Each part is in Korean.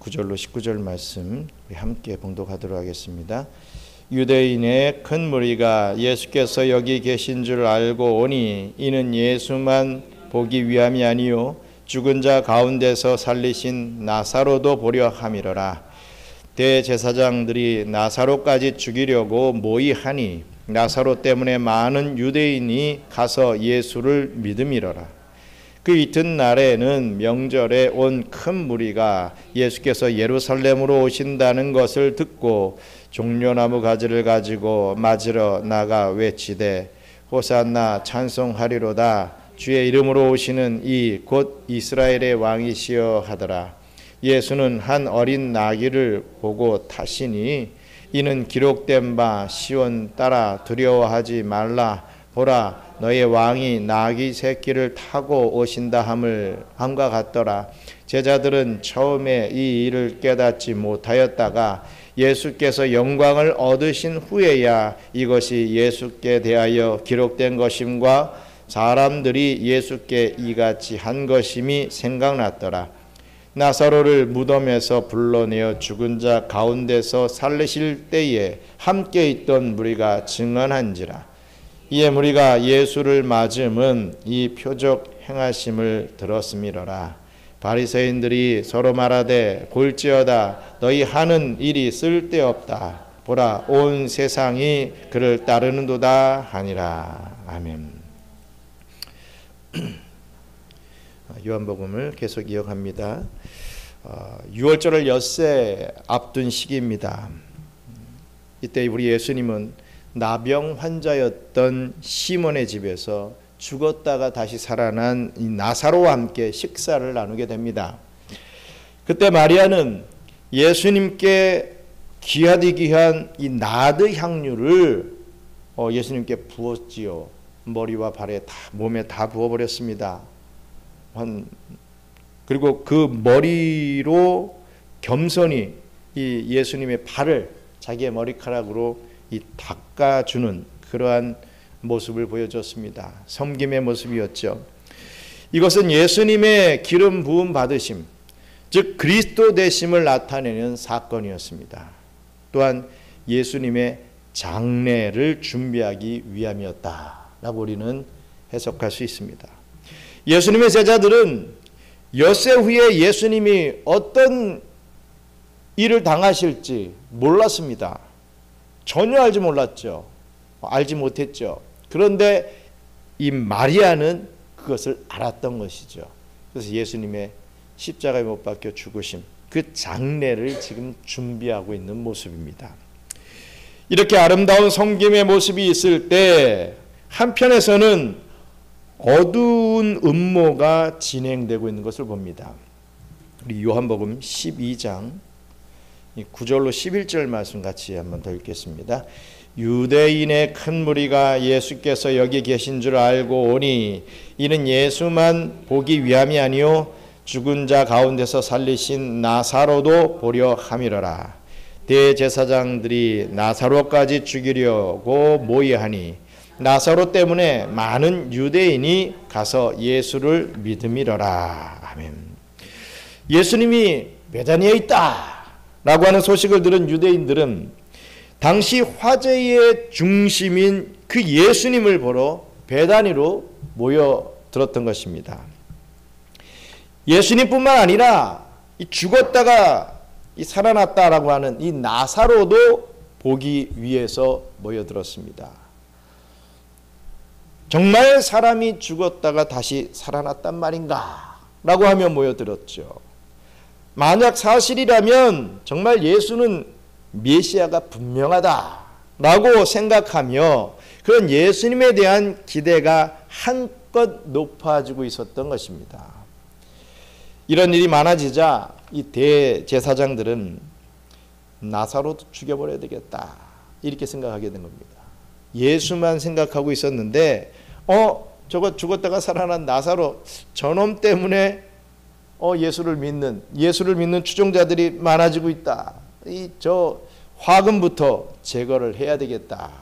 9절로 19절 말씀 함께 봉독하도록 하겠습니다. 유대인의 큰 무리가 예수께서 여기 계신 줄 알고 오니 이는 예수만 보기 위함이 아니요 죽은 자 가운데서 살리신 나사로도 보려 함이로라. 대제사장들이 나사로까지 죽이려고 모의하니 나사로 때문에 많은 유대인이 가서 예수를 믿음이로라. 그 이튿날에는 명절에 온 큰 무리가 예수께서 예루살렘으로 오신다는 것을 듣고 종려나무 가지를 가지고 맞으러 나가 외치되 호산나 찬송하리로다. 주의 이름으로 오시는 이 곧 이스라엘의 왕이시여 하더라. 예수는 한 어린 나귀를 보고 타시니 이는 기록된 바 시온 따라 두려워하지 말라. 보라 너의 왕이 나귀 새끼를 타고 오신다 함과 같더라. 제자들은 처음에 이 일을 깨닫지 못하였다가 예수께서 영광을 얻으신 후에야 이것이 예수께 대하여 기록된 것임과 사람들이 예수께 이같이 한 것임이 생각났더라. 나사로를 무덤에서 불러내어 죽은 자 가운데서 살리실 때에 함께 있던 무리가 증언한지라. 이에 무리가 예수를 맞음은 이 표적 행하심을 들었음이로라. 바리새인들이 서로 말하되 볼지어다 너희 하는 일이 쓸데없다. 보라 온 세상이 그를 따르는도다 하니라. 아멘. 요한복음을 계속 이어갑니다. 6월절을 엿새 앞둔 시기입니다. 이때 우리 예수님은 나병 환자였던 시몬의 집에서 죽었다가 다시 살아난 이 나사로와 함께 식사를 나누게 됩니다. 그때 마리아는 예수님께 귀하디 귀한 이 나드 향유를 예수님께 부었지요. 머리와 발에 다 몸에 다 부어버렸습니다. 그리고 그 머리로 겸손히 이 예수님의 발을 자기의 머리카락으로 이 닦아주는 그러한 모습을 보여줬습니다. 섬김의 모습이었죠. 이것은 예수님의 기름 부음 받으심, 즉 그리스도 되심을 나타내는 사건이었습니다. 또한 예수님의 장례를 준비하기 위함이었다라고 우리는 해석할 수 있습니다. 예수님의 제자들은 엿새 후에 예수님이 어떤 일을 당하실지 몰랐습니다. 전혀 알지 몰랐죠. 알지 못했죠. 그런데 이 마리아는 그것을 알았던 것이죠. 그래서 예수님의 십자가에 못 박혀 죽으심, 그 장례를 지금 준비하고 있는 모습입니다. 이렇게 아름다운 섬김의 모습이 있을 때 한편에서는 어두운 음모가 진행되고 있는 것을 봅니다. 우리 요한복음 12장 9절로 11절 말씀 같이 한번 더 읽겠습니다. 유대인의 큰 무리가 예수께서 여기 계신 줄 알고 오니 이는 예수만 보기 위함이 아니요 죽은 자 가운데서 살리신 나사로도 보려 함이로라. 대제사장들이 나사로까지 죽이려고 모의하니 나사로 때문에 많은 유대인이 가서 예수를 믿음이로라. 아멘. 예수님이 베다니에 있다 라고 하는 소식을 들은 유대인들은 당시 화제의 중심인 그 예수님을 보러 베다니로 모여들었던 것입니다. 예수님뿐만 아니라 죽었다가 살아났다라고 하는 이 나사로도 보기 위해서 모여들었습니다. 정말 사람이 죽었다가 다시 살아났단 말인가? 라고 하며 모여들었죠. 만약 사실이라면 정말 예수는 메시아가 분명하다라고 생각하며 그런 예수님에 대한 기대가 한껏 높아지고 있었던 것입니다. 이런 일이 많아지자 이 대제사장들은 나사로도 죽여버려야 되겠다 이렇게 생각하게 된 겁니다. 예수만 생각하고 있었는데 저거 죽었다가 살아난 나사로 저놈 때문에 예수를 믿는 추종자들이 많아지고 있다. 저 화근부터 제거를 해야 되겠다.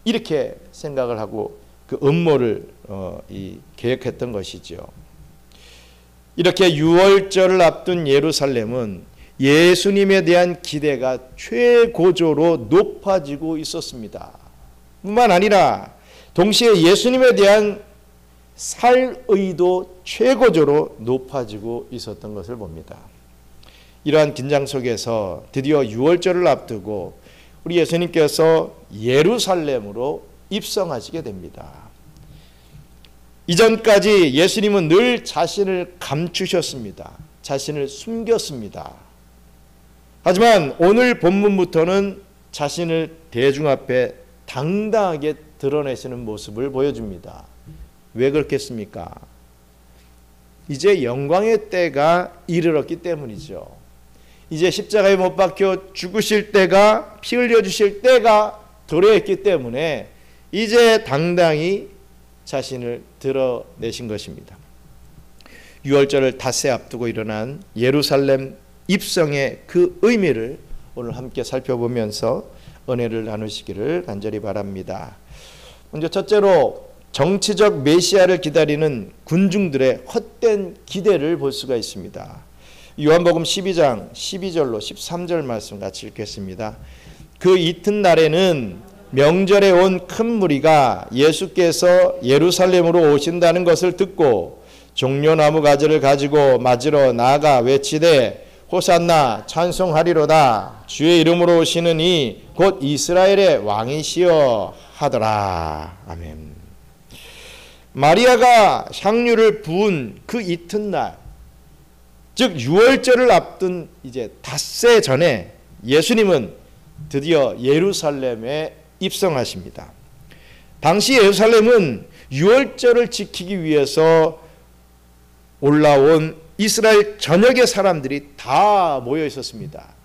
이렇게 생각을 하고 그 음모를 계획했던 것이죠. 이렇게 유월절을 앞둔 예루살렘은 예수님에 대한 기대가 최고조로 높아지고 있었습니다. 뿐만 아니라 동시에 예수님에 대한 살의도 최고조로 높아지고 있었던 것을 봅니다. 이러한 긴장 속에서 드디어 유월절을 앞두고 우리 예수님께서 예루살렘으로 입성하시게 됩니다. 이전까지 예수님은 늘 자신을 감추셨습니다. 자신을 숨겼습니다. 하지만 오늘 본문부터는 자신을 대중 앞에 당당하게 드러내시는 모습을 보여줍니다. 왜 그렇겠습니까? 이제 영광의 때가 이르렀기 때문이죠. 이제 십자가에 못 박혀 죽으실 때가, 피 흘려 주실 때가 도래했기 때문에 이제 당당히 자신을 드러내신 것입니다. 유월절을 닷새 앞두고 일어난 예루살렘 입성의 그 의미를 오늘 함께 살펴보면서 은혜를 나누시기를 간절히 바랍니다. 먼저 첫째로 정치적 메시아를 기다리는 군중들의 헛된 기대를 볼 수가 있습니다. 요한복음 12장 12절로 13절 말씀 같이 읽겠습니다. 그 이튿날에는 명절에 온 큰 무리가 예수께서 예루살렘으로 오신다는 것을 듣고 종려나무 가지를 가지고 맞으러 나아가 외치되 호산나 찬송하리로다 주의 이름으로 오시는 이 곧 이스라엘의 왕이시여 하더라. 아멘. 마리아가 향유를 부은 그 이튿날, 즉 유월절을 앞둔 이제 닷새 전에 예수님은 드디어 예루살렘에 입성하십니다. 당시 예루살렘은 유월절을 지키기 위해서 올라온 이스라엘 전역의 사람들이 다 모여 있었습니다.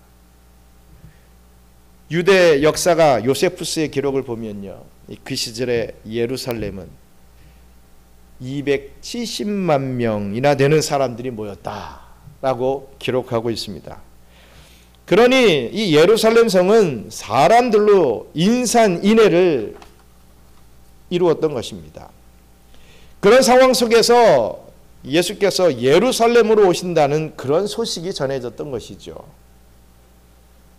유대 역사가 요세푸스의 기록을 보면요, 그 시절의 예루살렘은 270만 명이나 되는 사람들이 모였다라고 기록하고 있습니다. 그러니 이 예루살렘 성은 사람들로 인산인해를 이루었던 것입니다. 그런 상황 속에서 예수께서 예루살렘으로 오신다는 그런 소식이 전해졌던 것이죠.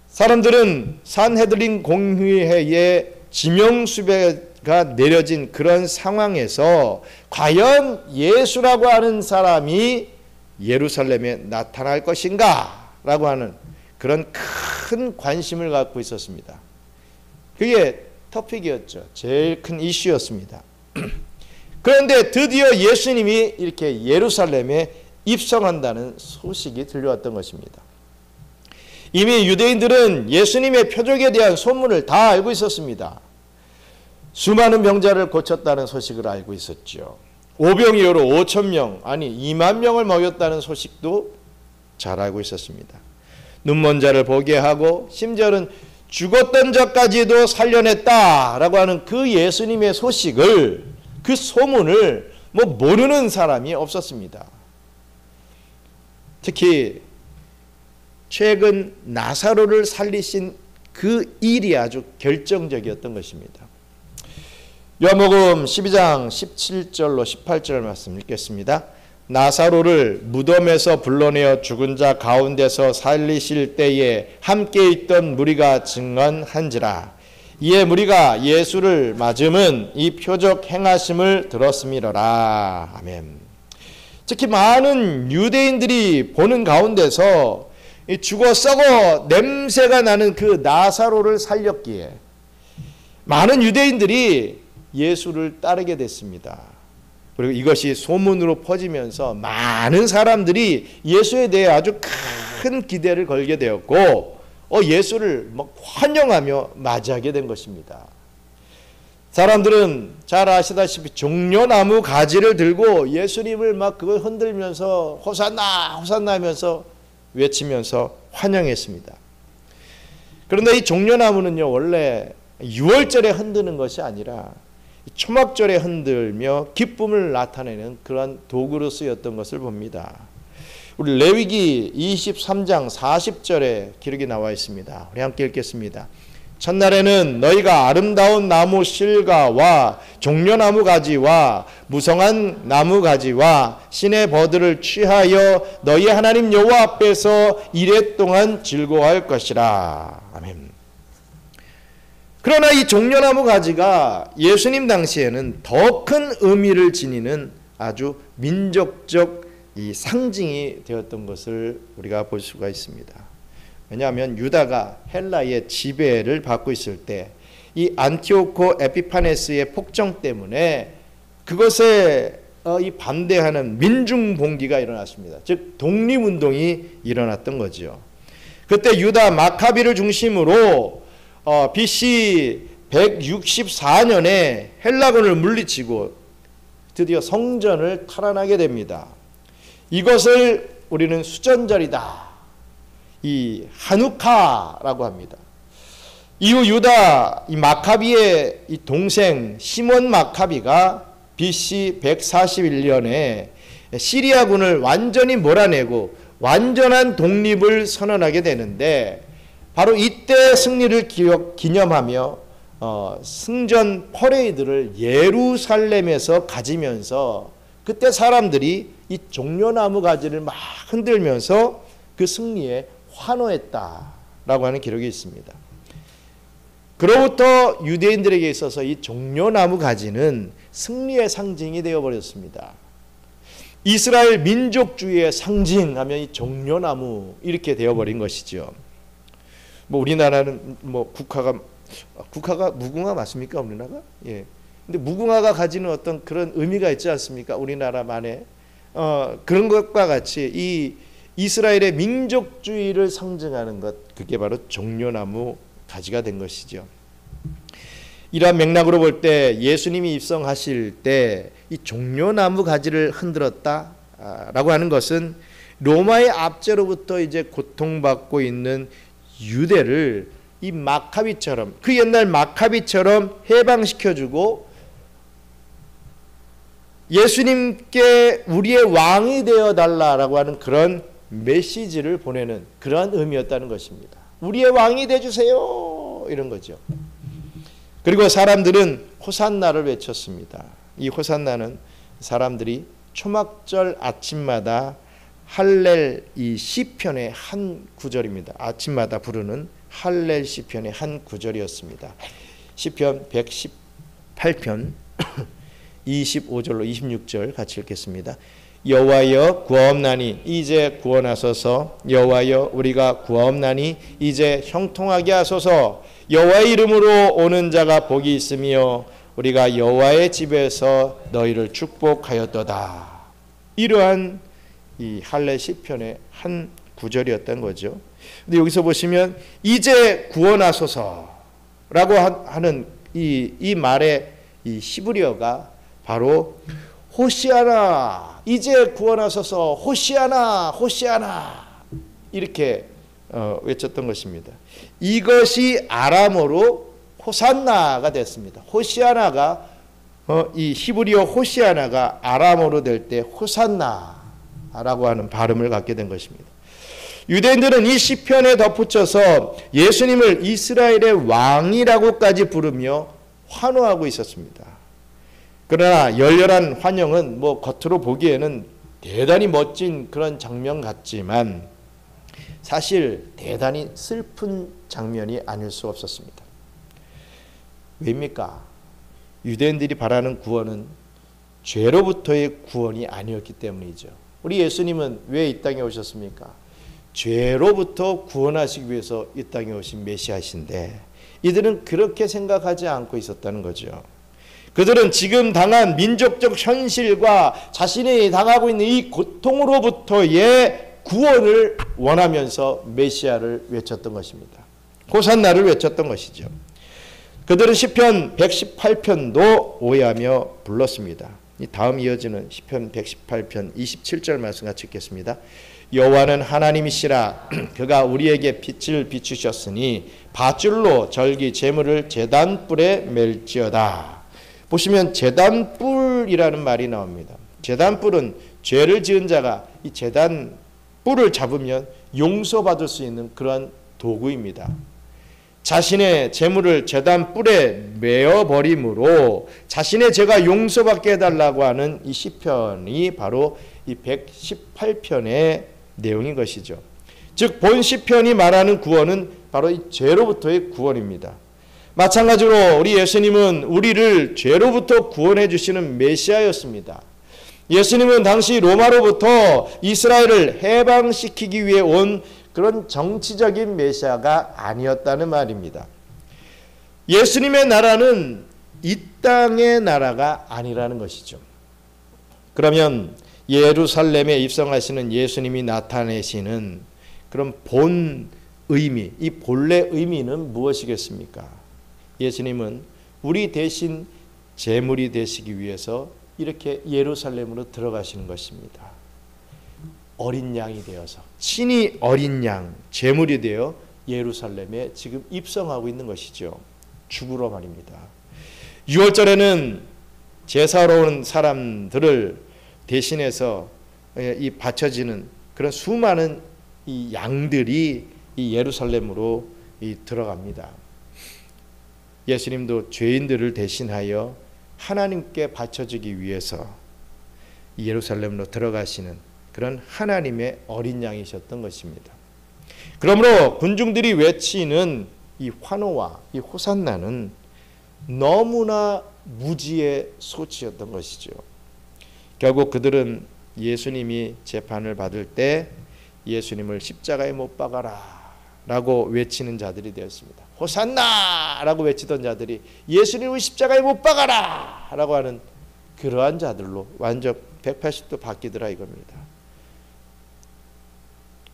사람들은 산헤드린 공회에 지명수배가 내려진 그런 상황에서 과연 예수라고 하는 사람이 예루살렘에 나타날 것인가 라고 하는 그런 큰 관심을 갖고 있었습니다. 그게 토픽이었죠. 제일 큰 이슈였습니다. 그런데 드디어 예수님이 이렇게 예루살렘에 입성한다는 소식이 들려왔던 것입니다. 이미 유대인들은 예수님의 표적에 대한 소문을 다 알고 있었습니다. 수많은 병자를 고쳤다는 소식을 알고 있었죠. 오병이어로 5천 명, 아니 2만 명을 먹였다는 소식도 잘 알고 있었습니다. 눈먼 자를 보게 하고 심지어는 죽었던 자까지도 살려냈다라고 하는 그 예수님의 소식을, 그 소문을 모르는 사람이 없었습니다. 특히 최근 나사로를 살리신 그 일이 아주 결정적이었던 것입니다. 요한복음 12장 17절로 18절 말씀 읽겠습니다. 나사로를 무덤에서 불러내어 죽은 자 가운데서 살리실 때에 함께 있던 무리가 증언한지라. 이에 무리가 예수를 맞음은 이 표적 행하심을 들었음이로라. 아멘. 특히 많은 유대인들이 보는 가운데서 죽어 썩어 냄새가 나는 그 나사로를 살렸기에 많은 유대인들이 예수를 따르게 됐습니다. 그리고 이것이 소문으로 퍼지면서 많은 사람들이 예수에 대해 아주 큰 기대를 걸게 되었고 예수를 환영하며 맞이하게 된 것입니다. 사람들은 잘 아시다시피 종려나무 가지를 들고 예수님을 그걸 흔들면서 호산나 호산나 하면서 외치면서 환영했습니다. 그런데 이 종려나무는요, 원래 유월절에 흔드는 것이 아니라 초막절에 흔들며 기쁨을 나타내는 그런 도구로 쓰였던 것을 봅니다. 우리 레위기 23장 40절에 기록이 나와 있습니다. 우리 함께 읽겠습니다. 첫날에는 너희가 아름다운 나무 실과와 종려나무 가지와 무성한 나무 가지와 신의 버들을 취하여 너희 하나님 여호와 앞에서 이레 동안 즐거워할 것이라. 아멘. 그러나 이 종려나무 가지가 예수님 당시에는 더 큰 의미를 지니는 아주 민족적 이 상징이 되었던 것을 우리가 볼 수가 있습니다. 왜냐하면 유다가 헬라의 지배를 받고 있을 때 이 안티오코 에피파네스의 폭정 때문에 그것에 이 반대하는 민중봉기가 일어났습니다. 즉 독립운동이 일어났던 거죠. 그때 유다 마카비를 중심으로 BC 164년에 헬라군을 물리치고 드디어 성전을 탈환하게 됩니다. 이것을 우리는 수전절이다, 이 하누카라고 합니다. 이후 유다 이 마카비의 이 동생 시몬 마카비가 BC 141년에 시리아군을 완전히 몰아내고 완전한 독립을 선언하게 되는데, 바로 이때 승리를 기념하며 승전 퍼레이드를 예루살렘에서 가지면서 그때 사람들이 이 종려나무 가지를 막 흔들면서 그 승리에 환호했다라고 하는 기록이 있습니다. 그로부터 유대인들에게 있어서 이 종려나무 가지는 승리의 상징이 되어버렸습니다. 이스라엘 민족주의의 상징하면 이 종려나무 이렇게 되어버린 것이죠. 뭐 우리나라는 뭐 국화가 무궁화 맞습니까? 우리나라가? 예. 근데 무궁화가 가지는 어떤 그런 의미가 있지 않습니까? 우리나라만의 그런 것과 같이 이 이스라엘의 민족주의를 상징하는 것, 그게 바로 종려나무 가지가 된 것이죠. 이러한 맥락으로 볼 때 예수님이 입성하실 때 이 종려나무 가지를 흔들었다라고 하는 것은 로마의 압제로부터 이제 고통받고 있는 유대를 이 마카비처럼, 그 옛날 마카비처럼 해방시켜주고 예수님께 우리의 왕이 되어달라라고 하는 그런 메시지를 보내는 그러한 의미였다는 것입니다. 우리의 왕이 되어주세요, 이런 거죠. 그리고 사람들은 호산나를 외쳤습니다. 이 호산나는 사람들이 초막절 아침마다 할렐 이 시편의 한 구절입니다. 아침마다 부르는 할렐 시편의 한 구절이었습니다. 시편 118편 25절로 26절 같이 읽겠습니다. 여호와여 구하옵나니 이제 구원하소서. 여호와여 우리가 구하옵나니 이제 형통하게 하소서. 여호와의 이름으로 오는 자가 복이 있으며 우리가 여호와의 집에서 너희를 축복하였도다. 이러한 이 할례 시편의 한 구절이었던 거죠. 근데 여기서 보시면 이제 구원하소서라고 하는 이 말의 이 히브리어가 바로 호시아나, 이제 구원하소서, 호시아나, 호시아나 이렇게 외쳤던 것입니다. 이것이 아람어로 호산나가 됐습니다. 호시아나가 이 히브리어 호시아나가 아람어로 될 때 호산나라고 하는 발음을 갖게 된 것입니다. 유대인들은 이 시편에 덧붙여서 예수님을 이스라엘의 왕이라고까지 부르며 환호하고 있었습니다. 그러나 열렬한 환영은 뭐 겉으로 보기에는 대단히 멋진 그런 장면 같지만 사실 대단히 슬픈 장면이 아닐 수 없었습니다. 왜입니까? 유대인들이 바라는 구원은 죄로부터의 구원이 아니었기 때문이죠. 우리 예수님은 왜 이 땅에 오셨습니까? 죄로부터 구원하시기 위해서 이 땅에 오신 메시아신데 이들은 그렇게 생각하지 않고 있었다는 거죠. 그들은 지금 당한 민족적 현실과 자신이 당하고 있는 이 고통으로부터의 구원을 원하면서 메시아를 외쳤던 것입니다. 호산나를 외쳤던 것이죠. 그들은 시편 118편도 오해하며 불렀습니다. 이 다음 이어지는 시편 118편 27절 말씀 같이 읽겠습니다. 여호와는 하나님이시라. 그가 우리에게 빛을 비추셨으니 밧줄로 절기 제물을 제단뿔에 맬지어다. 보시면 제단뿔이라는 말이 나옵니다. 제단뿔은 죄를 지은 자가 이 제단뿔을 잡으면 용서받을 수 있는 그런 도구입니다. 자신의 재물을 제단 뿔에 메어 버림으로 자신의 죄가 용서받게 해달라고 하는 이 시편이 바로 이 118편의 내용인 것이죠. 즉 본 시편이 말하는 구원은 바로 이 죄로부터의 구원입니다. 마찬가지로 우리 예수님은 우리를 죄로부터 구원해 주시는 메시아였습니다. 예수님은 당시 로마로부터 이스라엘을 해방시키기 위해 온 그런 정치적인 메시아가 아니었다는 말입니다. 예수님의 나라는 이 땅의 나라가 아니라는 것이죠. 그러면 예루살렘에 입성하시는 예수님이 나타내시는 그런 본 의미, 이 본래 의미는 무엇이겠습니까? 예수님은 우리 대신 제물이 되시기 위해서 이렇게 예루살렘으로 들어가시는 것입니다. 어린 양이 되어서 친히 어린 양, 제물이 되어 예루살렘에 지금 입성하고 있는 것이죠. 죽으러 말입니다. 6월절에는 제사로 온 사람들을 대신해서 이 바쳐지는 그런 수많은 이 양들이 이 예루살렘으로 들어갑니다. 예수님도 죄인들을 대신하여 하나님께 바쳐지기 위해서 예루살렘으로 들어가시는 그런 하나님의 어린 양이셨던 것입니다. 그러므로 군중들이 외치는 이 환호와 이 호산나는 너무나 무지의 소치였던 것이죠. 결국 그들은 예수님이 재판을 받을 때 예수님을 십자가에 못 박아라 라고 외치는 자들이 되었습니다. 호산나 라고 외치던 자들이 예수님을 십자가에 못 박아라 라고 하는 그러한 자들로 완전 180도 바뀌더라 이겁니다.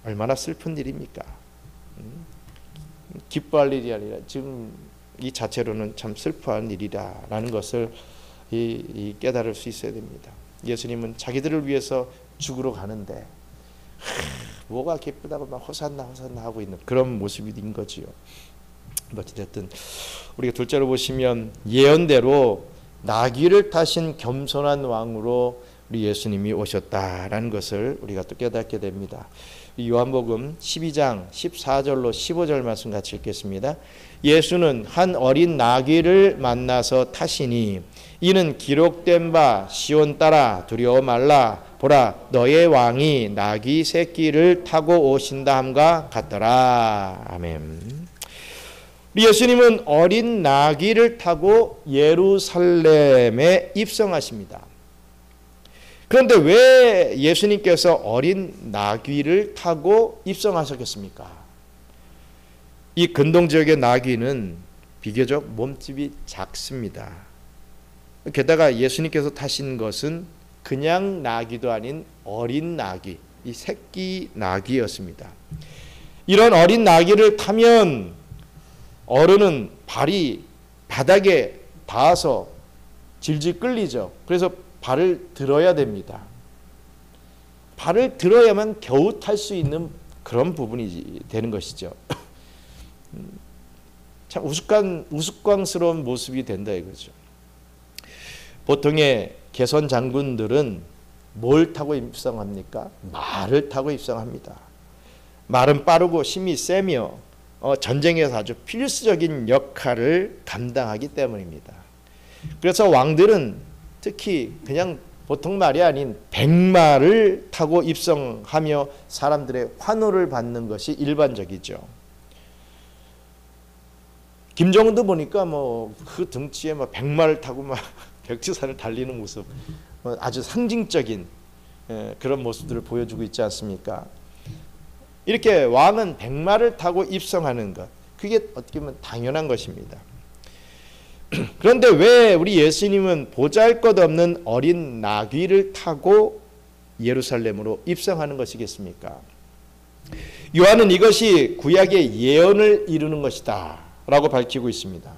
얼마나 슬픈 일입니까? 기뻐할 일이 아니라 지금 이 자체로는 참 슬퍼한 일이라는 것을 깨달을 수 있어야 됩니다. 예수님은 자기들을 위해서 죽으러 가는데 뭐가 기쁘다고 막 호산나 호산나 하고 있는 그런 모습인 거지요. 어찌됐든 우리가 둘째로 보시면 예언대로 나귀를 타신 겸손한 왕으로 우리 예수님이 오셨다라는 것을 우리가 또 깨닫게 됩니다. 요한복음 12장 14절로 15절 말씀 같이 읽겠습니다. 예수는 한 어린 나귀를 만나서 타시니 이는 기록된 바 시온 딸아 두려워 말라 보라 너의 왕이 나귀 새끼를 타고 오신다 함과 같더라. 아멘. 우리 예수님은 어린 나귀를 타고 예루살렘에 입성하십니다. 그런데 왜 예수님께서 어린 나귀를 타고 입성하셨겠습니까? 이 근동 지역의 나귀는 비교적 몸집이 작습니다. 게다가 예수님께서 타신 것은 그냥 나귀도 아닌 어린 나귀, 이 새끼 나귀였습니다. 이런 어린 나귀를 타면 어른은 발이 바닥에 닿아서 질질 끌리죠. 그래서 발을 들어야 됩니다. 발을 들어야만 겨우 탈 수 있는 그런 부분이 되는 것이죠. 참 우스꽝스러운 모습이 된다 이거죠. 보통의 개선 장군들은 뭘 타고 입성합니까? 말을 타고 입성합니다. 말은 빠르고 힘이 세며 전쟁에서 아주 필수적인 역할을 감당하기 때문입니다. 그래서 왕들은 특히 그냥 보통 말이 아닌 백마를 타고 입성하며 사람들의 환호를 받는 것이 일반적이죠. 김정은도 보니까 뭐 그 등치에 막 백마를 타고 막 백두산을 달리는 모습, 아주 상징적인 그런 모습들을 보여주고 있지 않습니까? 이렇게 왕은 백마를 타고 입성하는 것, 그게 어떻게 보면 당연한 것입니다. 그런데 왜 우리 예수님은 보잘것없는 어린 나귀를 타고 예루살렘으로 입성하는 것이겠습니까? 요한은 이것이 구약의 예언을 이루는 것이다 라고 밝히고 있습니다.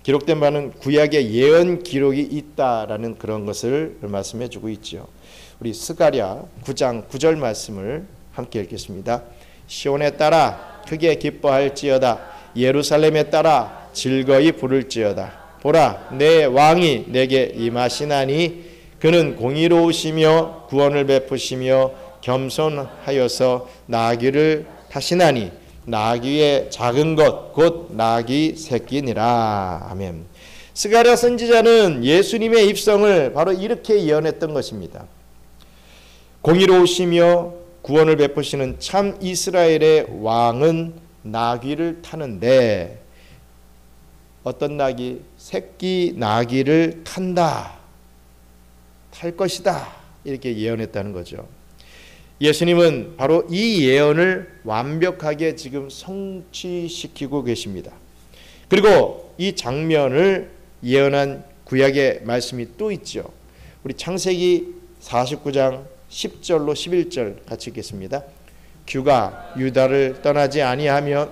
기록된 바는 구약의 예언 기록이 있다라는 그런 것을 말씀해 주고 있죠. 우리 스가랴 9장 9절 말씀을 함께 읽겠습니다. 시온에 따라 크게 기뻐할지어다 예루살렘에 따라 즐거이 부를지어다. 보라 내 왕이 내게 임하시나니 그는 공의로우시며 구원을 베푸시며 겸손하여서 나귀를 타시나니 나귀의 작은 것 곧 나귀 새끼니라. 아멘. 스가랴 선지자는 예수님의 입성을 바로 이렇게 예언했던 것입니다. 공의로우시며 구원을 베푸시는 참 이스라엘의 왕은 나귀를 타는데, 어떤 나귀? 새끼 나귀를 탄다, 탈 것이다, 이렇게 예언했다는 거죠. 예수님은 바로 이 예언을 완벽하게 지금 성취시키고 계십니다. 그리고 이 장면을 예언한 구약의 말씀이 또 있죠. 우리 창세기 49장 10절로 11절 같이 읽겠습니다. 규가 유다를 떠나지 아니하며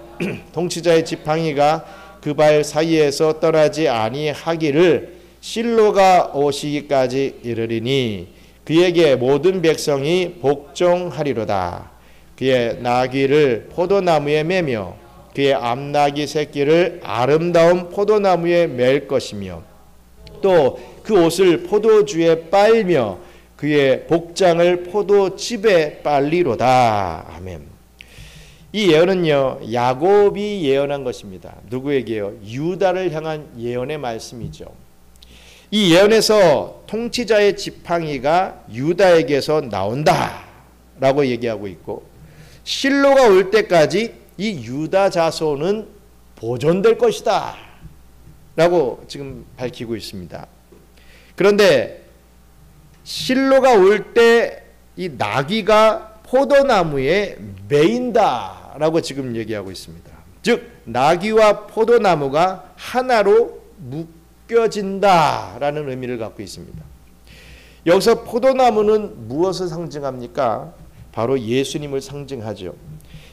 통치자의 지팡이가 그 발 사이에서 떠나지 아니하기를 실로가 오시기까지 이르리니 그에게 모든 백성이 복종하리로다. 그의 나귀를 포도나무에 매며 그의 암나귀 새끼를 아름다운 포도나무에 맬 것이며 또 그 옷을 포도주에 빨며 그의 복장을 포도즙에 빨리로다. 아멘. 이 예언은요, 야곱이 예언한 것입니다. 누구에게요? 유다를 향한 예언의 말씀이죠. 이 예언에서 통치자의 지팡이가 유다에게서 나온다 라고 얘기하고 있고, 실로가 올 때까지 이 유다 자손은 보존될 것이다 라고 지금 밝히고 있습니다. 그런데 실로가 올 때 이 나귀가 포도나무에 매인다 라고 지금 얘기하고 있습니다. 즉 나귀와 포도나무가 하나로 묶여진다 라는 의미를 갖고 있습니다. 여기서 포도나무는 무엇을 상징합니까? 바로 예수님을 상징하죠.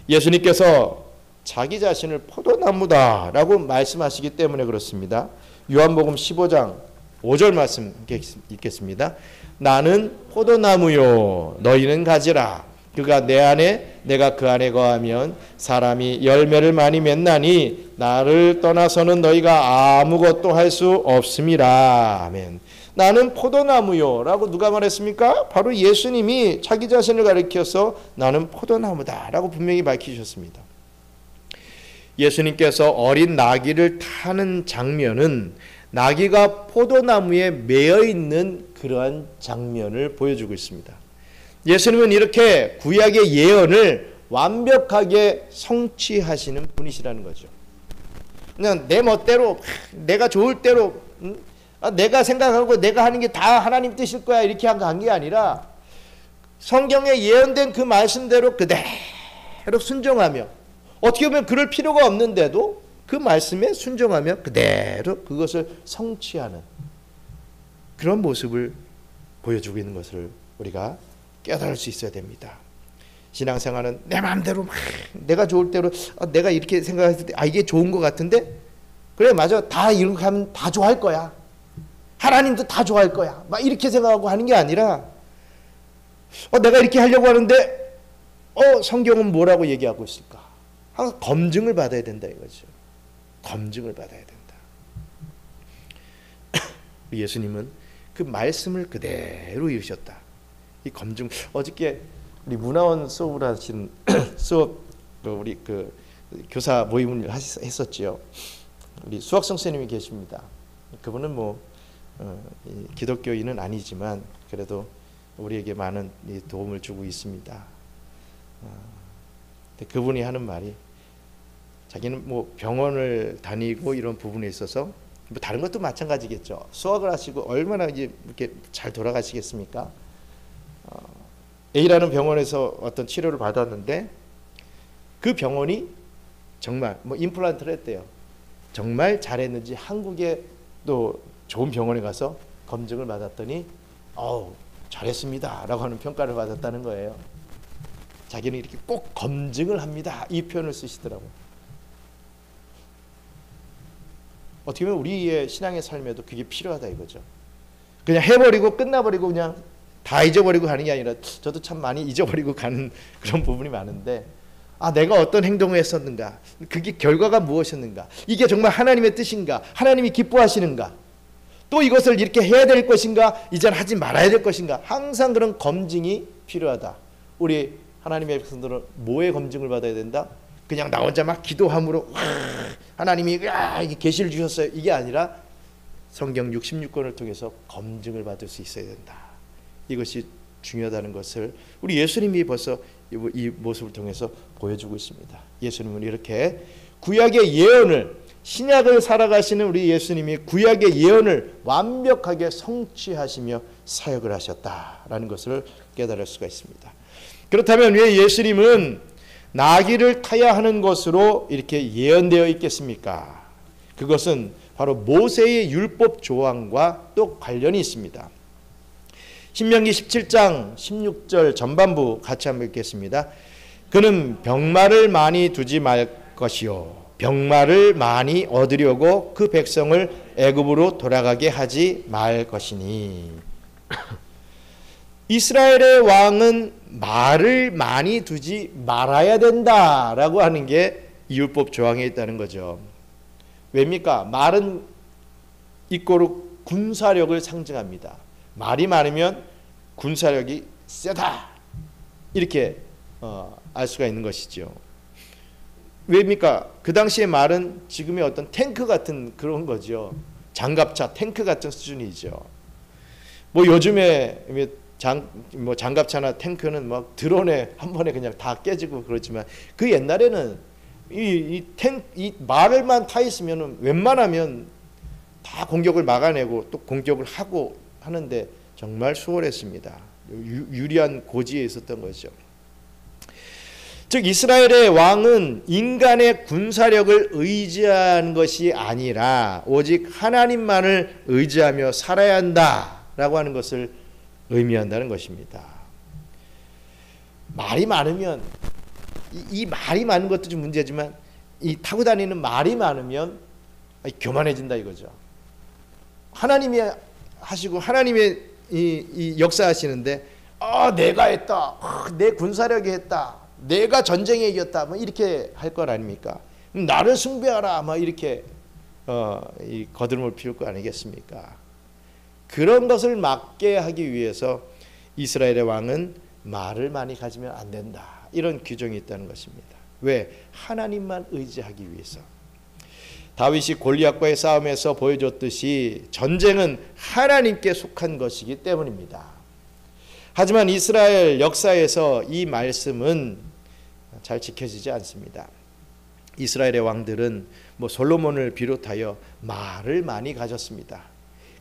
예수님께서 자기 자신을 포도나무다 라고 말씀하시기 때문에 그렇습니다. 요한복음 15장 5절 말씀 읽겠습니다. 나는 포도나무요 너희는 가지라. 그가 내 안에 내가 그 안에 거하면 사람이 열매를 많이 맺나니 나를 떠나서는 너희가 아무것도 할 수 없음이라. 아멘. 나는 포도나무요 라고 누가 말했습니까? 바로 예수님이 자기 자신을 가리켜서 나는 포도나무다 라고 분명히 밝히셨습니다. 예수님께서 어린 나귀를 타는 장면은 나귀가 포도나무에 매여 있는 그러한 장면을 보여주고 있습니다. 예수님은 이렇게 구약의 예언을 완벽하게 성취하시는 분이시라는 거죠. 그냥 내 멋대로, 내가 좋을 대로, 내가 생각하고 내가 하는 게 다 하나님 뜻일 거야 이렇게 한 게 아니라 성경에 예언된 그 말씀대로 그대로 순종하며, 어떻게 보면 그럴 필요가 없는데도 그 말씀에 순종하며 그대로 그것을 성취하는 그런 모습을 보여주고 있는 것을 우리가 깨달을 수 있어야 됩니다. 신앙생활은 내 마음대로 막 내가 좋을 대로 내가 이렇게 생각했을 때 이게 좋은 것 같은데, 그래 맞아, 다 이렇게 하면 다 좋아할 거야, 하나님도 다 좋아할 거야, 막 이렇게 생각하고 하는 게 아니라 내가 이렇게 하려고 하는데 성경은 뭐라고 얘기하고 있을까? 항상 검증을 받아야 된다 이거죠. 검증을 받아야 된다. 예수님은 그 말씀을 그대로 이루셨다. 이 검증, 어저께 우리 문화원 수업을 하신 수업 우리 그 교사 모임을 했었지요. 우리 수학 선생님이 계십니다. 그분은 뭐 기독교인은 아니지만 그래도 우리에게 많은 도움을 주고 있습니다. 근데 그분이 하는 말이, 자기는 뭐 병원을 다니고 이런 부분에 있어서 뭐 다른 것도 마찬가지겠죠. 수학을 하시고 얼마나 이제 이렇게 잘 돌아가시겠습니까? A라는 병원에서 어떤 치료를 받았는데 그 병원이 정말 뭐 임플란트를 했대요. 정말 잘했는지 한국에 또 좋은 병원에 가서 검증을 받았더니 잘했습니다 라고 하는 평가를 받았다는 거예요. 자기는 이렇게 꼭 검증을 합니다 이 표현을 쓰시더라고요. 어떻게 보면 우리의 신앙의 삶에도 그게 필요하다 이거죠. 그냥 해버리고 끝나버리고 그냥 다 잊어버리고 가는 게 아니라, 저도 참 많이 잊어버리고 가는 그런 부분이 많은데, 내가 어떤 행동을 했었는가, 그게 결과가 무엇이었는가, 이게 정말 하나님의 뜻인가, 하나님이 기뻐하시는가, 또 이것을 이렇게 해야 될 것인가, 이젠 하지 말아야 될 것인가, 항상 그런 검증이 필요하다. 우리 하나님의 백성들은 뭐의 검증을 받아야 된다? 그냥 나 혼자 막 기도함으로 하나님이 이게 계시를 주셨어요. 이게 아니라 성경 66권을 통해서 검증을 받을 수 있어야 된다. 이것이 중요하다는 것을 우리 예수님이 벌써 이 모습을 통해서 보여주고 있습니다. 예수님은 이렇게 구약의 예언을, 신약을 살아가시는 우리 예수님이 구약의 예언을 완벽하게 성취하시며 사역을 하셨다라는 것을 깨달을 수가 있습니다. 그렇다면 왜 예수님은 나귀를 타야 하는 것으로 이렇게 예언되어 있겠습니까? 그것은 바로 모세의 율법 조항과 또 관련이 있습니다. 신명기 17장 16절 전반부 같이 한번 읽겠습니다. 그는 병마를 많이 두지 말 것이요 병마를 많이 얻으려고 그 백성을 애굽으로 돌아가게 하지 말 것이니. 이스라엘의 왕은 말을 많이 두지 말아야 된다라고 하는 게 율법 조항에 있다는 거죠. 왜입니까? 말은 이꼬로 군사력을 상징합니다. 말이 많으면 군사력이 세다 이렇게 알 수가 있는 것이죠. 왜입니까? 그 당시의 말은 지금의 어떤 탱크 같은 그런 거죠. 장갑차, 탱크 같은 수준이죠. 뭐 요즘에 장갑차나 탱크는 막 드론에 한 번에 그냥 다 깨지고 그렇지만 그 옛날에는 이 말을만 타 있으면 웬만하면 다 공격을 막아내고 또 공격을 하고 하는데 정말 수월했습니다. 유리한 고지에 있었던 거죠. 즉 이스라엘의 왕은 인간의 군사력을 의지하는 것이 아니라 오직 하나님만을 의지하며 살아야 한다라고 하는 것을 의미한다는 것입니다. 말이 많으면 이 말이 많은 것도 좀 문제지만 이 타고 다니는 말이 많으면 교만해진다 이거죠. 하나님이 하시고 하나님의 이 역사하시는데 내가 했다, 내 군사력이 했다, 내가 전쟁에 이겼다, 뭐 이렇게 할 것 아닙니까? 나를 숭배하라, 막 이렇게 이 거드름을 피울 거 아니겠습니까? 그런 것을 막게 하기 위해서 이스라엘의 왕은 말을 많이 가지면 안 된다. 이런 규정이 있다는 것입니다. 왜? 하나님만 의지하기 위해서. 다윗이 골리앗과의 싸움에서 보여줬듯이 전쟁은 하나님께 속한 것이기 때문입니다. 하지만 이스라엘 역사에서 이 말씀은 잘 지켜지지 않습니다. 이스라엘의 왕들은 솔로몬을 비롯하여 말을 많이 가졌습니다.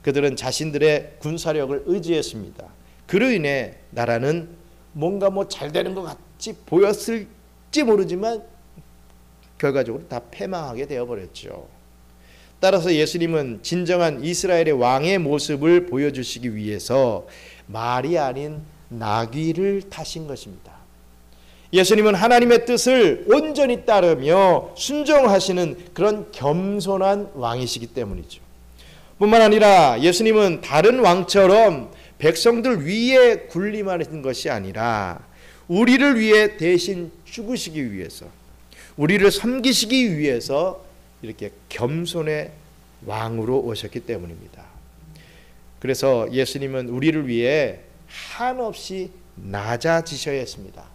그들은 자신들의 군사력을 의지했습니다. 그로 인해 나라는 뭔가 잘 되는 것 같이 보였을지 모르지만 결과적으로 다 패망하게 되어버렸죠. 따라서 예수님은 진정한 이스라엘의 왕의 모습을 보여주시기 위해서 말이 아닌 나귀를 타신 것입니다. 예수님은 하나님의 뜻을 온전히 따르며 순종하시는 그런 겸손한 왕이시기 때문이죠. 뿐만 아니라 예수님은 다른 왕처럼 백성들 위에 군림하는 것이 아니라 우리를 위해 대신 죽으시기 위해서, 우리를 섬기시기 위해서 이렇게 겸손의 왕으로 오셨기 때문입니다. 그래서 예수님은 우리를 위해 한없이 낮아지셔야 했습니다.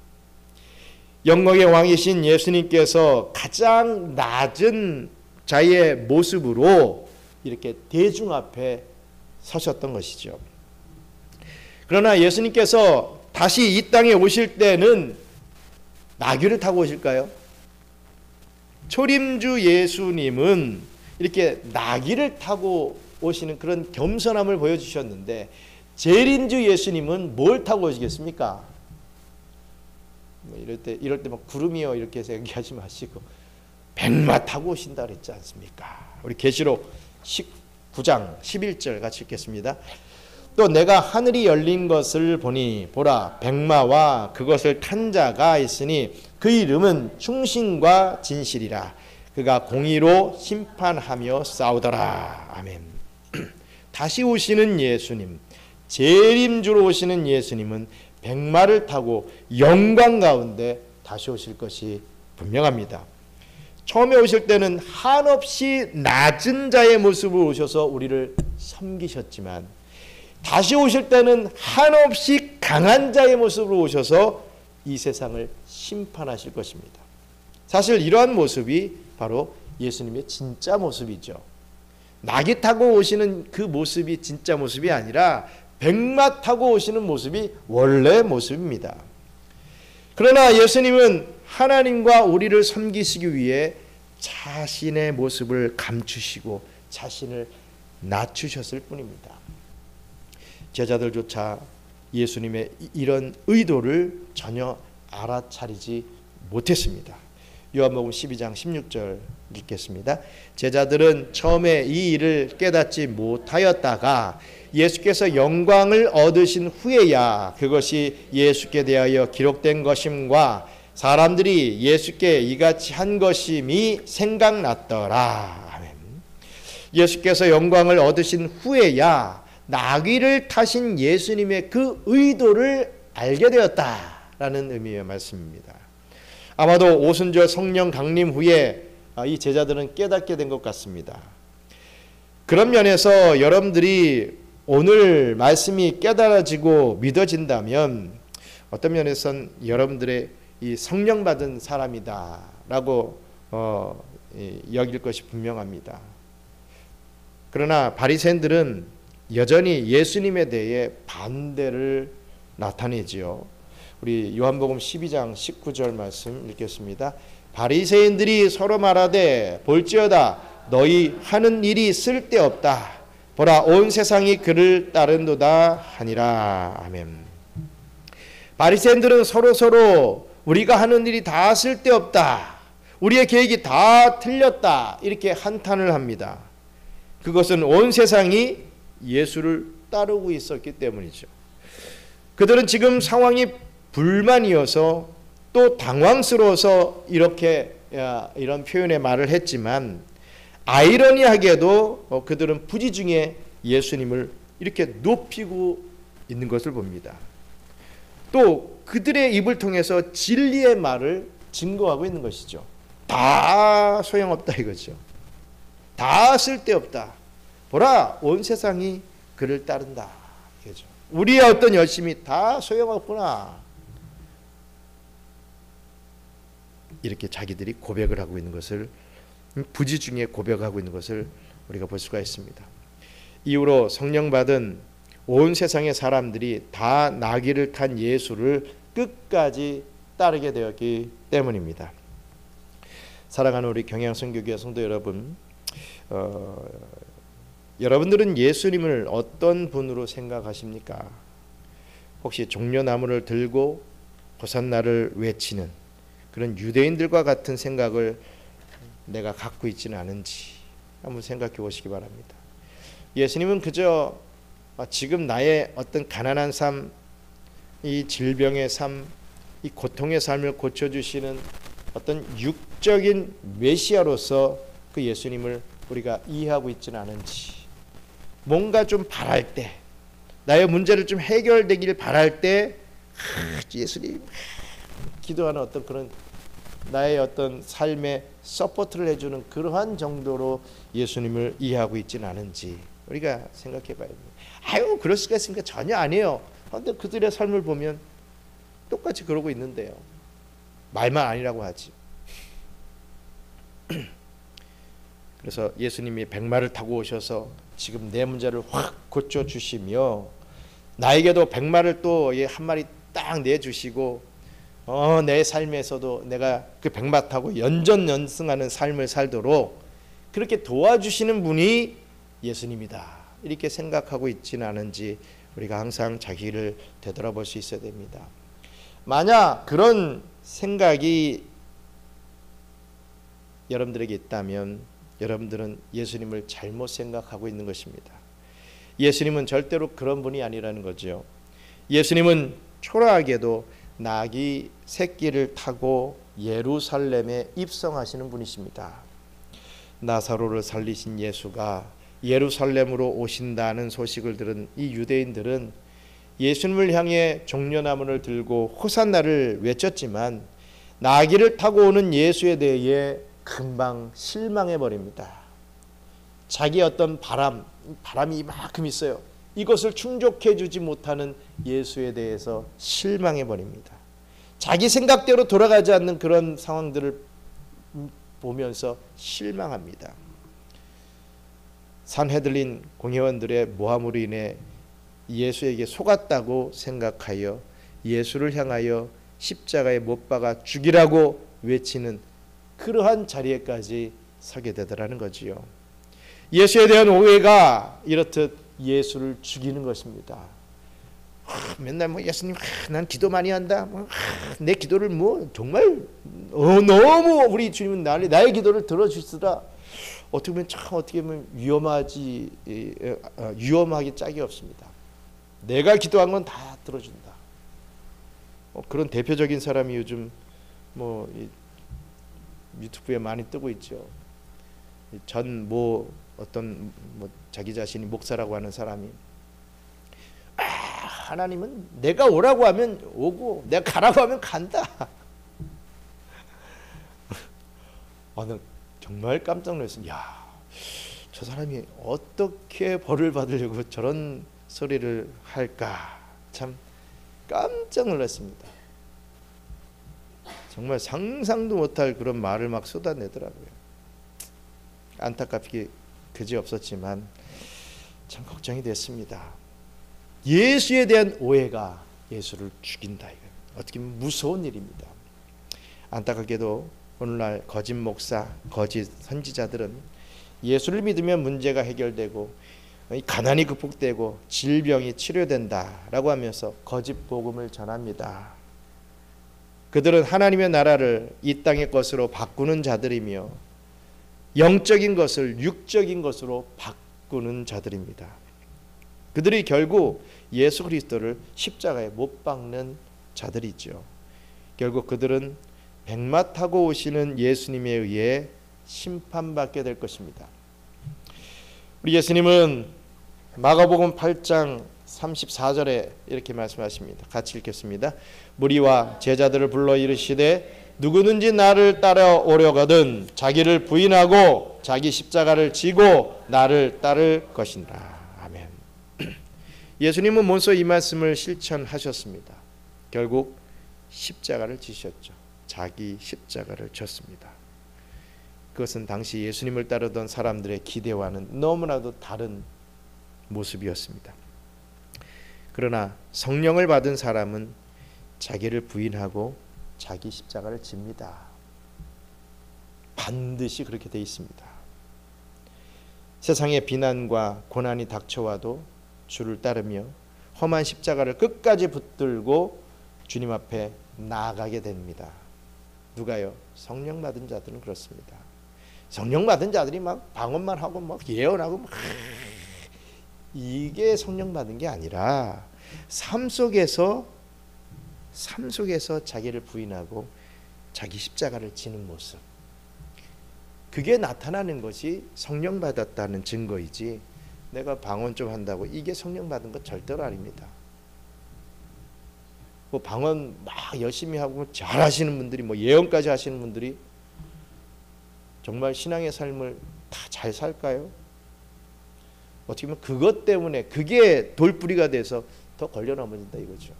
영광의 왕이신 예수님께서 가장 낮은 자의 모습으로 이렇게 대중 앞에 서셨던 것이죠. 그러나 예수님께서 다시 이 땅에 오실 때는 나귀를 타고 오실까요? 초림주 예수님은 이렇게 나귀를 타고 오시는 그런 겸손함을 보여주셨는데 재림주 예수님은 뭘 타고 오시겠습니까? 이럴 때 막 구름이요 이렇게 얘기하지 마시고 백마 타고 오신다 그랬지 않습니까? 우리 계시록 19장 11절 같이 읽겠습니다. 또 내가 하늘이 열린 것을 보니 보라 백마와 그것을 탄 자가 있으니 그 이름은 충신과 진실이라. 그가 공의로 심판하며 싸우더라. 아멘. 다시 오시는 예수님, 재림주로 오시는 예수님은 백마를 타고 영광 가운데 다시 오실 것이 분명합니다. 처음에 오실 때는 한없이 낮은 자의 모습으로 오셔서 우리를 섬기셨지만 다시 오실 때는 한없이 강한 자의 모습으로 오셔서 이 세상을 심판하실 것입니다. 사실 이러한 모습이 바로 예수님의 진짜 모습이죠. 낙이 타고 오시는 그 모습이 진짜 모습이 아니라 백마 타고 오시는 모습이 원래 모습입니다. 그러나 예수님은 하나님과 우리를 섬기시기 위해 자신의 모습을 감추시고 자신을 낮추셨을 뿐입니다. 제자들조차 예수님의 이런 의도를 전혀 알아차리지 못했습니다. 요한복음 12장 16절 읽겠습니다. 제자들은 처음에 이 일을 깨닫지 못하였다가 예수께서 영광을 얻으신 후에야 그것이 예수께 대하여 기록된 것임과 사람들이 예수께 이같이 한 것임이 생각났더라. 아멘. 예수께서 영광을 얻으신 후에야 나귀를 타신 예수님의 그 의도를 알게 되었다라는 의미의 말씀입니다. 아마도 오순절 성령 강림 후에 이 제자들은 깨닫게 된 것 같습니다. 그런 면에서 여러분들이 오늘 말씀이 깨달아지고 믿어진다면 어떤 면에선 여러분들의 이 성령 받은 사람이다라고 여길 것이 분명합니다. 그러나 바리새인들은 여전히 예수님에 대해 반대를 나타내지요. 우리 요한복음 12장 19절 말씀 읽겠습니다. 바리새인들이 서로 말하되 볼지어다 너희 하는 일이 쓸데없다. 보라 온 세상이 그를 따른도다 하니라. 아멘. 바리새인들은 서로 우리가 하는 일이 다 쓸데없다. 우리의 계획이 다 틀렸다. 이렇게 한탄을 합니다. 그것은 온 세상이 예수를 따르고 있었기 때문이죠. 그들은 지금 상황이 불만이어서 또 당황스러워서 이런 표현의 말을 했지만 아이러니하게도 그들은 부지중에 예수님을 이렇게 높이고 있는 것을 봅니다. 또 그들의 입을 통해서 진리의 말을 증거하고 있는 것이죠. 다 소용없다 이거죠. 다 쓸데없다. 보라 온 세상이 그를 따른다. 이거죠. 우리의 어떤 열심이 다 소용없구나. 이렇게 자기들이 고백을 하고 있는 것을 부지중에 고백하고 있는 것을 우리가 볼 수가 있습니다. 이후로 성령 받은 온 세상의 사람들이 다 나귀를 탄 예수를 끝까지 따르게 되었기 때문입니다. 사랑하는 우리 경양선교교회 성도 여러분, 여러분들은 예수님을 어떤 분으로 생각하십니까? 혹시 종려나무를 들고 호산나를 외치는 그런 유대인들과 같은 생각을 내가 갖고 있지는 않은지 한번 생각해 보시기 바랍니다. 예수님은 그저 지금 나의 어떤 가난한 삶, 이 질병의 삶, 이 고통의 삶을 고쳐주시는 어떤 육적인 메시아로서 그 예수님을 우리가 이해하고 있지는 않은지, 뭔가 좀 바랄 때, 나의 문제를 좀 해결되길 바랄 때 예수님 기도하는 어떤 그런 나의 어떤 삶에 서포트를 해주는 그러한 정도로 예수님을 이해하고 있지는 않은지 우리가 생각해 봐야 됩니다. 아유 그럴 수가 있습니까? 전혀 아니에요. 그런데 그들의 삶을 보면 똑같이 그러고 있는데요. 말만 아니라고 하지. 그래서 예수님이 백마를 타고 오셔서 지금 내 문제를 확 고쳐주시며 나에게도 백마를 또 한 마리 딱 내주시고 내 삶에서도 내가 그 백마 타고 연전연승하는 삶을 살도록 그렇게 도와주시는 분이 예수님이다. 이렇게 생각하고 있지는 않은지 우리가 항상 자기를 되돌아볼 수 있어야 됩니다. 만약 그런 생각이 여러분들에게 있다면 여러분들은 예수님을 잘못 생각하고 있는 것입니다. 예수님은 절대로 그런 분이 아니라는 거죠. 예수님은 초라하게도 나귀 새끼를 타고 예루살렘에 입성하시는 분이십니다. 나사로를 살리신 예수가 예루살렘으로 오신다는 소식을 들은 이 유대인들은 예수님을 향해 종려나무를 들고 호산나를 외쳤지만 나귀를 타고 오는 예수에 대해 금방 실망해 버립니다. 자기 어떤 바람이 이만큼 있어요. 이것을 충족해 주지 못하는 예수에 대해서 실망해 버립니다. 자기 생각대로 돌아가지 않는 그런 상황들을 보면서 실망합니다. 산헤들린 공회원들의 모함으로 인해 예수에게 속았다고 생각하여 예수를 향하여 십자가에 못 박아 죽이라고 외치는 그러한 자리에까지 서게 되더라는 거지요. 예수에 대한 오해가 이렇듯 예수를 죽이는 것입니다. 맨날 뭐 예수님 난 기도 많이 한다. 내 기도를 정말 너무 우리 주님은 나의 기도를 들어주시더라. 어떻게 보면 위험하기 짝이 없습니다. 내가 기도한 건 다 들어준다. 그런 대표적인 사람이 요즘 유튜브에 많이 뜨고 있죠. 어떤 자기 자신이 목사라고 하는 사람이 하나님은 내가 오라고 하면 오고 내가 가라고 하면 간다. 나 정말 깜짝 놀랐어요. 저 사람이 어떻게 벌을 받으려고 저런 소리를 할까? 참 깜짝 놀랐습니다. 정말 상상도 못할 그런 말을 막 쏟아내더라고요. 안타깝게 그지없었지만 참 걱정이 됐습니다. 예수에 대한 오해가 예수를 죽인다. 어떻게 보면 무서운 일입니다. 안타깝게도 오늘날 거짓 목사, 거짓 선지자들은 예수를 믿으면 문제가 해결되고 가난이 극복되고 질병이 치료된다라고 하면서 거짓 복음을 전합니다. 그들은 하나님의 나라를 이 땅의 것으로 바꾸는 자들이며 영적인 것을 육적인 것으로 바꾸는 자들입니다. 그들이 결국 예수 그리스도를 십자가에 못 박는 자들이죠. 결국 그들은 백마 타고 오시는 예수님에 의해 심판받게 될 것입니다. 우리 예수님은 마가복음 8장 34절에 이렇게 말씀하십니다. 같이 읽겠습니다. 무리와 제자들을 불러 이르시되 누구든지 나를 따라오려거든 자기를 부인하고 자기 십자가를 지고 나를 따를 것이니라. 아멘. 예수님은 먼저 이 말씀을 실천하셨습니다. 결국 십자가를 지셨죠. 자기 십자가를 졌습니다. 그것은 당시 예수님을 따르던 사람들의 기대와는 너무나도 다른 모습이었습니다. 그러나 성령을 받은 사람은 자기를 부인하고 자기 십자가를 집니다. 반드시 그렇게 되어 있습니다. 세상의 비난과 고난이 닥쳐와도 주를 따르며 험한 십자가를 끝까지 붙들고 주님 앞에 나아가게 됩니다. 누가요? 성령 받은 자들은 그렇습니다. 성령 받은 자들이 막 방언만 하고 막 예언하고 막 이게 성령 받은 게 아니라 삶 속에서 자기를 부인하고 자기 십자가를 지는 모습, 그게 나타나는 것이 성령 받았다는 증거이지 내가 방언 좀 한다고 이게 성령 받은 것 절대로 아닙니다. 방언 막 열심히 하고 잘하시는 분들이 예언까지 하시는 분들이 정말 신앙의 삶을 다 잘 살까요? 어떻게 보면 그것 때문에 그게 돌뿌리가 돼서 더 걸려 넘어진다 이거죠.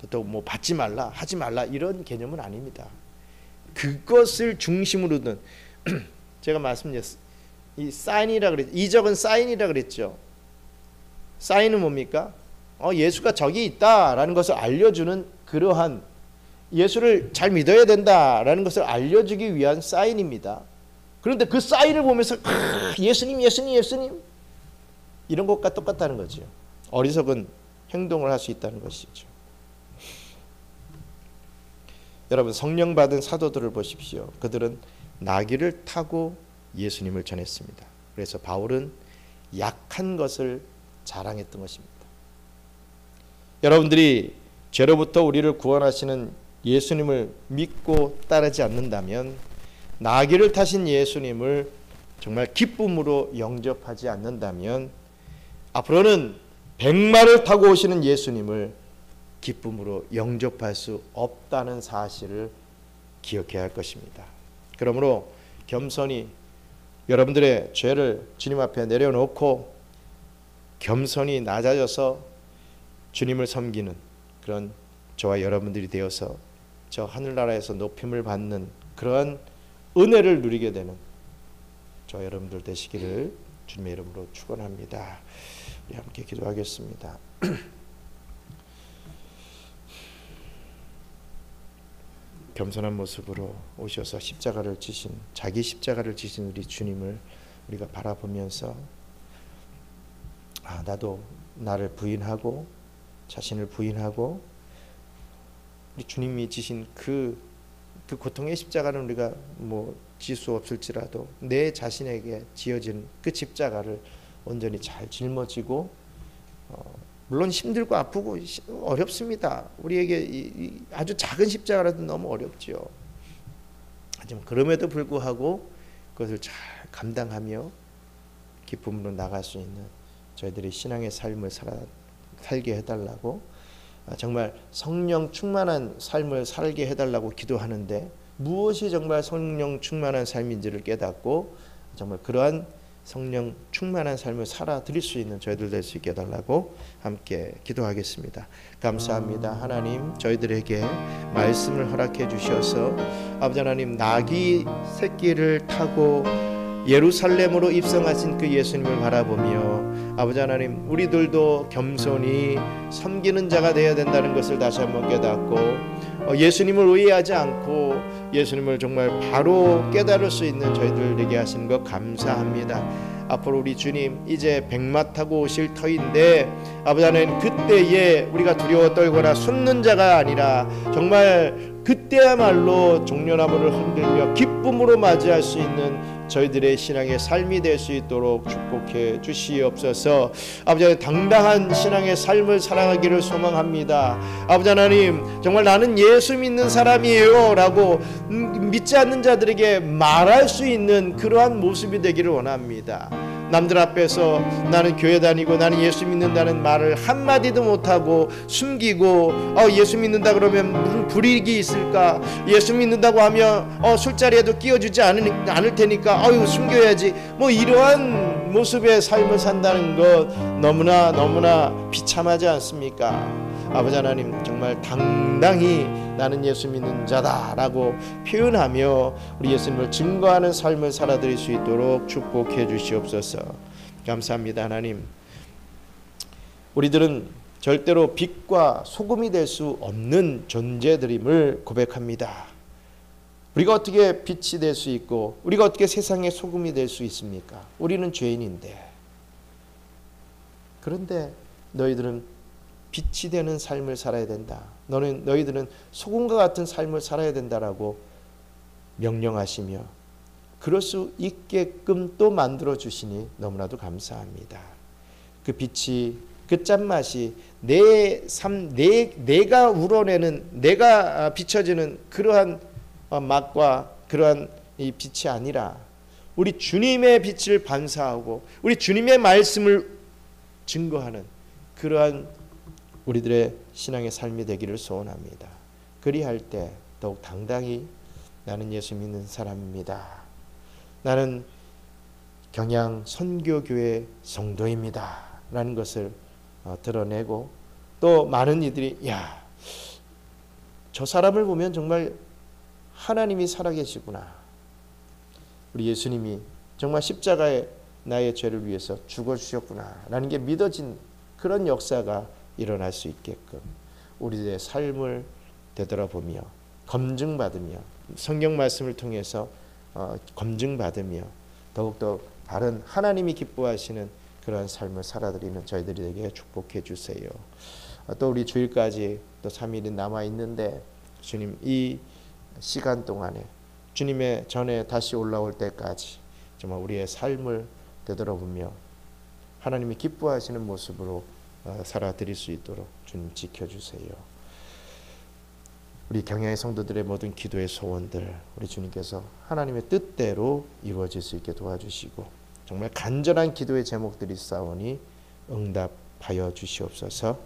또 받지 말라 하지 말라 이런 개념은 아닙니다. 그것을 중심으로 둔 제가 말씀드렸어요. 이 사인이라 그랬죠. 이적은 사인이라 그랬죠. 사인은 뭡니까? 예수가 저기 있다라는 것을 알려주는 그러한 예수를 잘 믿어야 된다라는 것을 알려주기 위한 사인입니다. 그런데 그 사인을 보면서 예수님 이런 것과 똑같다는 거죠. 어리석은 행동을 할 수 있다는 것이죠. 여러분 성령 받은 사도들을 보십시오. 그들은 나귀를 타고 예수님을 전했습니다. 그래서 바울은 약한 것을 자랑했던 것입니다. 여러분들이 죄로부터 우리를 구원하시는 예수님을 믿고 따르지 않는다면, 나귀를 타신 예수님을 정말 기쁨으로 영접하지 않는다면, 앞으로는 백마를 타고 오시는 예수님을 기쁨으로 영접할 수 없다는 사실을 기억해야 할 것입니다. 그러므로 겸손히 여러분들의 죄를 주님 앞에 내려놓고 겸손히 낮아져서 주님을 섬기는 그런 저와 여러분들이 되어서 저 하늘나라에서 높임을 받는 그러한 은혜를 누리게 되는 저 여러분들 되시기를 주님의 이름으로 축원합니다. 우리 함께 기도하겠습니다. 겸손한 모습으로 오셔서 자기 십자가를 지신 우리 주님을 우리가 바라보면서 나도 나를 부인하고 자신을 부인하고 우리 주님이 지신 그 고통의 십자가는 우리가 질 수 없을지라도 내 자신에게 지어진 그 십자가를 온전히 잘 짊어지고 물론 힘들고 아프고 어렵습니다. 우리에게 아주 작은 십자가라도 너무 어렵죠. 하지만 그럼에도 불구하고 그것을 잘 감당하며 기쁨으로 나갈 수 있는 저희들의 신앙의 삶을 살게 해달라고, 정말 성령 충만한 삶을 살게 해달라고 기도하는데 무엇이 정말 성령 충만한 삶인지를 깨닫고 정말 그러한 성령 충만한 삶을 살아드릴 수 있는 저희들 될 수 있게 해달라고 함께 기도하겠습니다. 감사합니다. 하나님, 저희들에게 말씀을 허락해 주셔서 아버지 하나님, 나귀 새끼를 타고 예루살렘으로 입성하신 그 예수님을 바라보며 아버지 하나님, 우리들도 겸손히 섬기는 자가 되어야 된다는 것을 다시 한번 깨닫고 예수님을 의해하지 않고 예수님을 정말 바로 깨달을 수 있는 저희들 되게 하시는 것 감사합니다. 앞으로 우리 주님 이제 백마 타고 오실 터인데 아버지 하나님, 그때에 우리가 두려워 떨거나 숨는 자가 아니라 정말 그때야말로 종려나무를 흔들며 기쁨으로 맞이할 수 있는 저희들의 신앙의 삶이 될 수 있도록 축복해 주시옵소서. 아버지 하나님, 당당한 신앙의 삶을 살아가기를 소망합니다. 아버지 하나님, 정말 나는 예수 믿는 사람이에요 라고 믿지 않는 자들에게 말할 수 있는 그러한 모습이 되기를 원합니다. 남들 앞에서 나는 교회 다니고 나는 예수 믿는다는 말을 한마디도 못하고 숨기고 예수 믿는다 그러면 무슨 불이익이 있을까, 예수 믿는다고 하면 술자리에도 끼워주지 않을 테니까 숨겨야지, 이러한 모습의 삶을 산다는 것 너무나 비참하지 않습니까? 아버지 하나님, 정말 당당히 나는 예수 믿는 자다라고 표현하며 우리 예수님을 증거하는 삶을 살아드릴 수 있도록 축복해 주시옵소서. 감사합니다. 하나님, 우리들은 절대로 빛과 소금이 될 수 없는 존재들임을 고백합니다. 우리가 어떻게 빛이 될 수 있고 우리가 어떻게 세상의 소금이 될 수 있습니까? 우리는 죄인인데. 그런데 너희들은 빛이 되는 삶을 살아야 된다. 너희들은 소금과 같은 삶을 살아야 된다라고 명령하시며 그럴 수 있게끔 또 만들어 주시니 너무나도 감사합니다. 그 빛이, 그 짠맛이 내 삶, 내가 우러내는, 내가 비춰지는 그러한 맛과 그러한 이 빛이 아니라 우리 주님의 빛을 반사하고 우리 주님의 말씀을 증거하는 그러한 우리들의 신앙의 삶이 되기를 소원합니다. 그리할 때 더욱 당당히 나는 예수 믿는 사람입니다. 나는 경양 선교교회 성도입니다. 라는 것을 드러내고 또 많은 이들이 저 사람을 보면 정말 하나님이 살아계시구나. 우리 예수님이 정말 십자가에 나의 죄를 위해서 죽어주셨구나. 라는 게 믿어진 그런 역사가 일어날 수 있게끔 우리의 삶을 되돌아보며 검증받으며 성경 말씀을 통해서 검증받으며 더욱더 바른 하나님이 기뻐하시는 그러한 삶을 살아드리는 저희들이 되게 축복해 주세요. 또 우리 주일까지 또 3일이 남아 있는데 주님, 이 시간 동안에 주님의 전에 다시 올라올 때까지 정말 우리의 삶을 되돌아보며 하나님이 기뻐하시는 모습으로 살아드릴 수 있도록 주님 지켜주세요. 우리 경양의 성도들의 모든 기도의 소원들 우리 주님께서 하나님의 뜻대로 이루어질 수 있게 도와주시고 정말 간절한 기도의 제목들이 있사오니 응답하여 주시옵소서.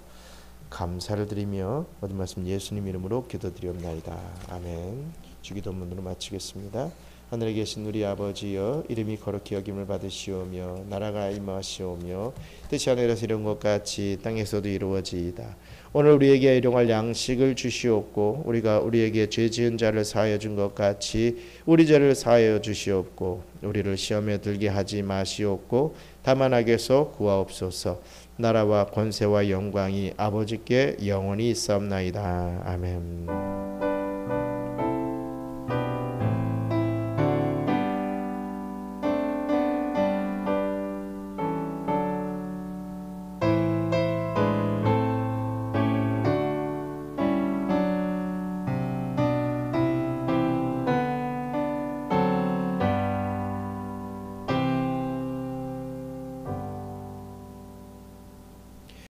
감사를 드리며 모든 말씀 예수님 이름으로 기도드리옵나이다. 아멘. 주기도문으로 마치겠습니다. 하늘에 계신 우리 아버지여, 이름이 거룩히 여김을 받으시오며 나라가 임하시오며 뜻이 하늘에서 이룬 것 같이 땅에서도 이루어지이다. 오늘 우리에게 일용할 양식을 주시옵고 우리가 우리에게 죄 지은 자를 사하여 준 것 같이 우리 죄를 사하여 주시옵고 우리를 시험에 들게 하지 마시옵고 다만 악에서 구하옵소서. 나라와 권세와 영광이 아버지께 영원히 있사옵나이다. 아멘.